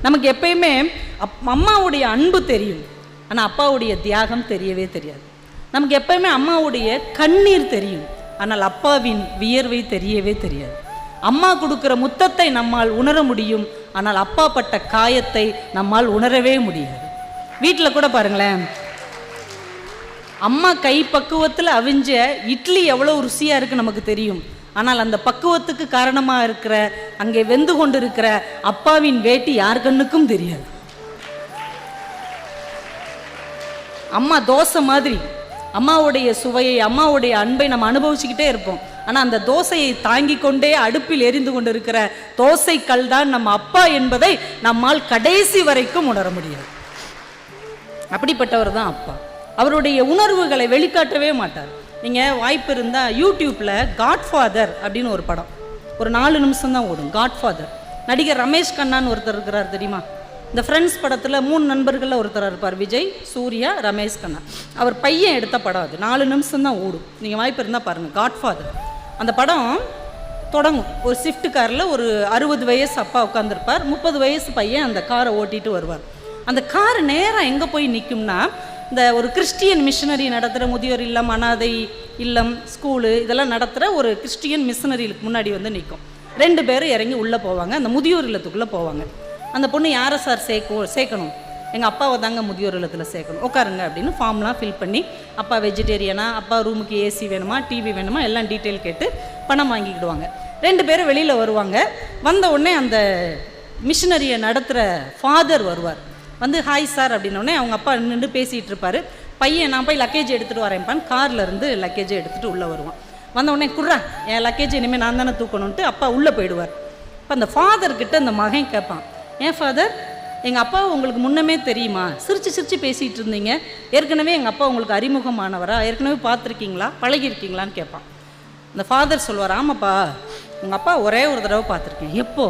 நமக்கு எப்பயுமே அம்மாவுடைய அன்பு தெரியும், ஆனால் அப்பாவுடைய தியாகம் தெரியவே தெரியாது. நமக்கு எப்பயுமே அம்மாவுடைய கண்ணீர் தெரியும், ஆனால் அப்பாவின் வியர்வை தெரியவே தெரியாது. அம்மா கொடுக்குற முத்தத்தை நம்மால் உணர முடியும், ஆனால் அப்பா பட்ட காயத்தை நம்மால் உணரவே முடியாது. வீட்டில் கூட பாருங்களேன், அம்மா கை பக்குவத்தில் அவிஞ்ச இட்லி எவ்வளோ ருசியாக இருக்குது நமக்கு தெரியும், ஆனால் அந்த பக்குவத்துக்கு காரணமாக இருக்கிற அங்கே வெந்து கொண்டு இருக்கிற அப்பாவின் வேட்டி யார் கண்ணுக்கும் தெரியாது. அம்மா தோசை மாதிரி அம்மாவுடைய சுவையை, அம்மாவுடைய அன்பை நம்ம அனுபவிச்சுக்கிட்டே இருப்போம். ஆனால் அந்த தோசையை தாங்கி கொண்டே அடுப்பில் எரிந்து கொண்டு இருக்கிற தோசைக்கல் தான் நம்ம அப்பா என்பதை நம்மால் கடைசி வரைக்கும் உணர முடியாது. அப்படிப்பட்டவர் தான் அப்பா. அவருடைய உணர்வுகளை வெளிக்காட்டவே மாட்டார். நீங்கள் வாய்ப்பு இருந்தால் யூடியூப்பில் காட்ஃபாதர் அப்படின்னு ஒரு படம், ஒரு 4 நிமிஷம் தான் ஓடும். காட்ஃபாதர் நடிகர் ரமேஷ் கண்ணான்னு ஒருத்தர் இருக்கிறார் தெரியுமா? இந்த ஃப்ரெண்ட்ஸ் படத்தில் 3 நண்பர்களில் ஒருத்தர் இருப்பார், விஜய், சூர்யா, ரமேஷ் கண்ணா. அவர் பையன் எடுத்த படம் அது. 4 நிமிஷம் தான் ஓடும். நீங்கள் வாய்ப்பு இருந்தால் பாருங்கள் காட்ஃபாதர். அந்த படம் தொடங்கும், ஒரு ஸ்விஃப்ட் காரில் ஒரு 60 வயசு அப்பா உட்காந்துருப்பார், 30 வயசு பையன் அந்த காரை ஓட்டிகிட்டு வருவார். அந்த கார் நேராக எங்கே போய் நிற்கும்னா, இந்த ஒரு கிறிஸ்டியன் மிஷனரி நடத்துகிற முதியோர் இல்லம், அனாதை இல்லம், ஸ்கூலு இதெல்லாம் நடத்துகிற ஒரு கிறிஸ்டியன் மிஷனரிக்கு முன்னாடி வந்து நிற்கும். 2 பேரும் இறங்கி உள்ளே போவாங்க, அந்த முதியோர் இல்லத்துக்குள்ளே போவாங்க. அந்த பொண்ணு யாரை சார் சேர்க்கணும்? எங்கள் அப்பாவை தாங்க முதியோர் இல்லத்தில் சேர்க்கணும், உட்காருங்க அப்படின்னு ஃபார்ம்லாம் ஃபில் பண்ணி, அப்பா வெஜிடேரியனா, அப்பா ரூமுக்கு ஏசி வேணுமா, டிவி வேணுமா, எல்லாம் டீட்டெயில் கேட்டு பணம் வாங்கிக்கிடுவாங்க. 2 பேரும் வெளியில் வருவாங்க. வந்த உடனே அந்த மிஷனரியை நடத்துகிற ஃபாதர் வருவார். வந்து ஹாய் சார் அப்படின்னோடனே அவங்க அப்பா நின்று பேசிகிட்டு இருப்பார். பையன் நான் போய் லக்கேஜ் எடுத்துகிட்டு வரேன்ப்பான்னு காரில் இருந்து லக்கேஜை எடுத்துகிட்டு உள்ளே வருவான். வந்த உடனே குர்றா என் லக்கேஜ் இனிமேல் நான் தானே தூக்கணுன்ட்டு அப்பா உள்ளே போயிடுவார். இப்போ அந்த ஃபாதர்கிட்ட அந்த மகன் கேட்பான், ஏன் ஃபாதர் எங்கள் அப்பா உங்களுக்கு முன்னமே தெரியுமா? சிரித்து சிரித்து பேசிகிட்டு இருந்தீங்க, ஏற்கனவே எங்கள் அப்பா உங்களுக்கு அறிமுகமானவரா, ஏற்கனவே பார்த்துருக்கீங்களா, பழகிருக்கீங்களான்னு கேட்பான். அந்த ஃபாதர் சொல்வார், ஆமாப்பா உங்கள் அப்பா ஒரே ஒரு தடவை பார்த்துருக்கேன். எப்போ?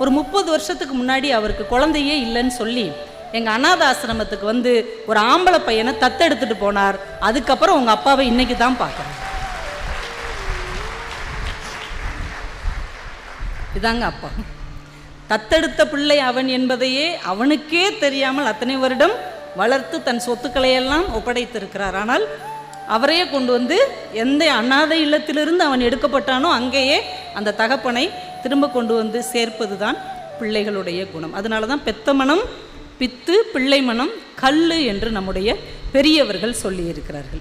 ஒரு 30 வருஷத்துக்கு முன்னாடி அவருக்கு குழந்தையே இல்லைன்னு சொல்லி எங்கள் அநாத ஆசிரமத்துக்கு வந்து ஒரு ஆம்பளை பையனை தத்தெடுத்துட்டு போனார். அதுக்கப்புறம் உங்கள் அப்பாவை இன்னைக்கு தான் பார்க்குறேன். இதாங்க அப்பா. தத்தெடுத்த பிள்ளை அவன் என்பதையே அவனுக்கே தெரியாமல் அத்தனை வருடம் வளர்த்து தன் சொத்துக்களையெல்லாம் ஒப்படைத்திருக்கிறார். ஆனால் அவரையே கொண்டு வந்து எந்த அநாதை இல்லத்திலிருந்து அவன் எடுக்கப்பட்டானோ அங்கேயே அந்த தகப்பனை திரும்ப கொண்டு வந்து சேர்ப்பது தான் பிள்ளைகளுடைய குணம். அதனால தான் பெத்த மனம் பித்து, பிள்ளை மனம் கல்லு என்று நம்முடைய பெரியவர்கள் சொல்லியிருக்கிறார்கள்.